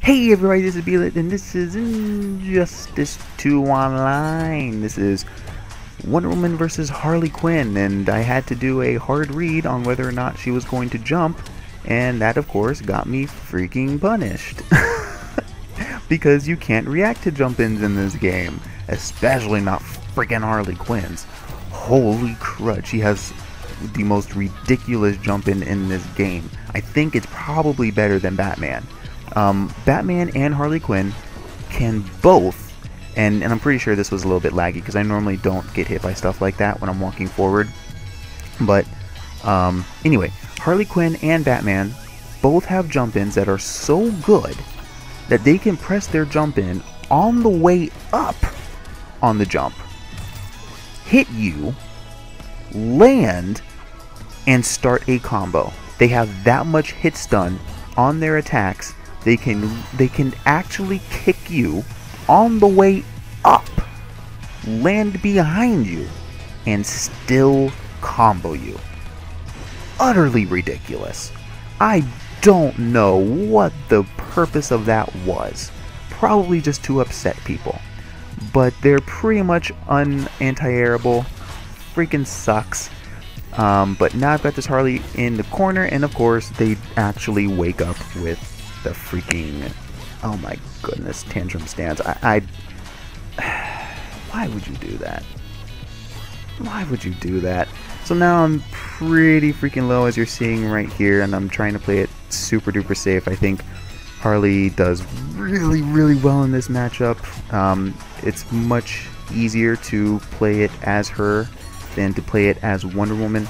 Hey everybody, this is Beelit, and this is Injustice 2 Online. This is Wonder Woman versus Harley Quinn, and I had to do a hard read on whether or not she was going to jump, and that of course got me freaking punished. Because you can't react to jump-ins in this game, especially not freaking Harley Quinn's. Holy crud, she has the most ridiculous jump-in in this game. I think it's probably better than Batman. Batman and Harley Quinn can both, and I'm pretty sure this was a little bit laggy because I normally don't get hit by stuff like that when I'm walking forward. But anyway, Harley Quinn and Batman both have jump-ins that are so good that they can press their jump-in on the way up on the jump, hit you, land, and start a combo. They have that much hit stun on their attacks. They can actually kick you on the way up, land behind you, and still combo you. Utterly ridiculous. I don't know what the purpose of that was. Probably just to upset people. But they're pretty much anti-airable. Freaking sucks. But now I've got this Harley in the corner, and of course they actually wake up with the freaking, oh my goodness, tantrum stance. Why would you do that? Why would you do that? So now I'm pretty freaking low, as you're seeing right here, and I'm trying to play it super duper safe. I think Harley does really well in this matchup. It's much easier to play it as her than to play it as Wonder Woman.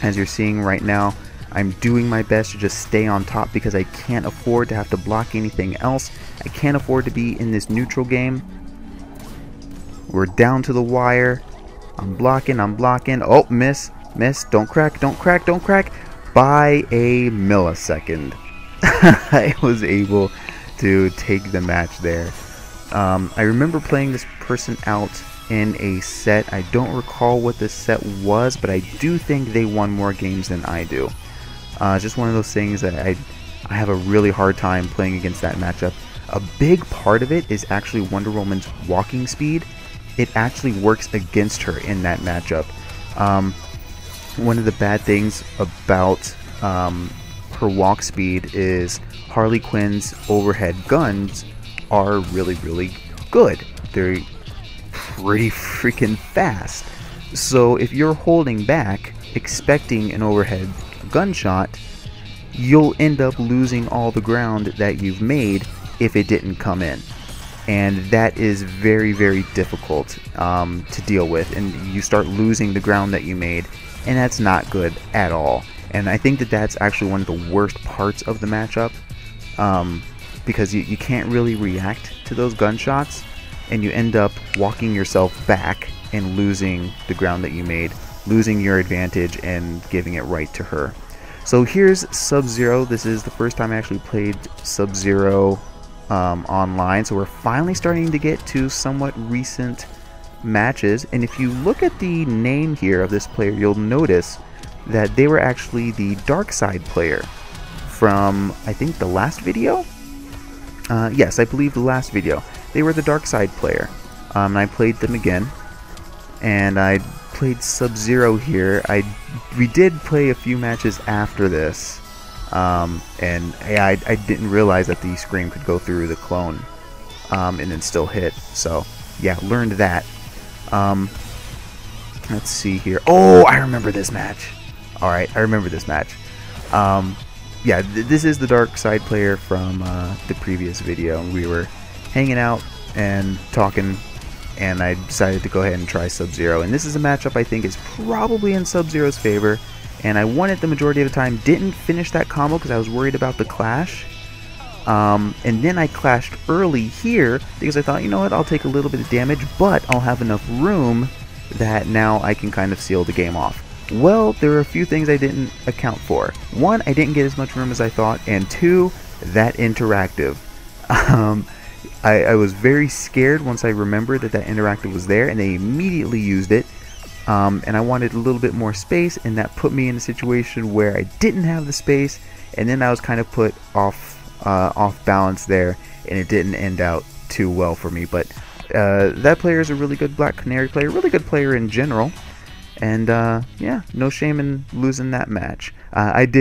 As you're seeing right now, I'm doing my best to just stay on top because I can't afford to have to block anything else. I can't afford to be in this neutral game. We're down to the wire. I'm blocking. Oh, miss. Don't crack. By a millisecond. I was able to take the match there. I remember playing this person out in a set. I don't recall what this set was, but I do think they won more games than I do. Just one of those things that I have a really hard time playing against that matchup. A big part of it is actually Wonder Woman's walking speed. It actually works against her in that matchup. One of the bad things about her walk speed is Harley Quinn's overhead guns are really good. They're pretty freaking fast. So if you're holding back, expecting an overhead gunshot, you'll end up losing all the ground that you've made if it didn't come in, and that is very difficult to deal with, and you start losing the ground that you made, and that's not good at all. And I think that that's actually one of the worst parts of the matchup, because you can't really react to those gunshots, and you end up walking yourself back and losing the ground that you made, losing your advantage and giving it right to her. So here's Sub-Zero. This is the first time I actually played Sub-Zero online, so we're finally starting to get to somewhat recent matches. And if you look at the name here of this player, you'll notice that they were actually the dark side player from, I think, the last video? Yes, I believe the last video. They were the dark side player. And I played them again, and I played Sub-Zero here. We did play a few matches after this, and yeah, I didn't realize that the scream could go through the clone and then still hit. So yeah, learned that. Let's see here. Oh, I remember this match. Alright, I remember this match. Yeah, this is the dark side player from the previous video. We were hanging out and talking, and I decided to go ahead and try Sub-Zero. And this is a matchup I think is probably in Sub-Zero's favor, and I won it the majority of the time. Didn't finish that combo because I was worried about the clash. And then I clashed early here because I thought, you know what, I'll take a little bit of damage, but I'll have enough room that now I can kind of seal the game off. Well, there are a few things I didn't account for. One, I didn't get as much room as I thought, and two, that interactive. I was very scared once I remembered that interactive was there, and they immediately used it. And I wanted a little bit more space, and that put me in a situation where I didn't have the space, and then I was kind of put off off balance there, and it didn't end out too well for me. But that player is a really good Black Canary player, really good player in general, and yeah, no shame in losing that match. I did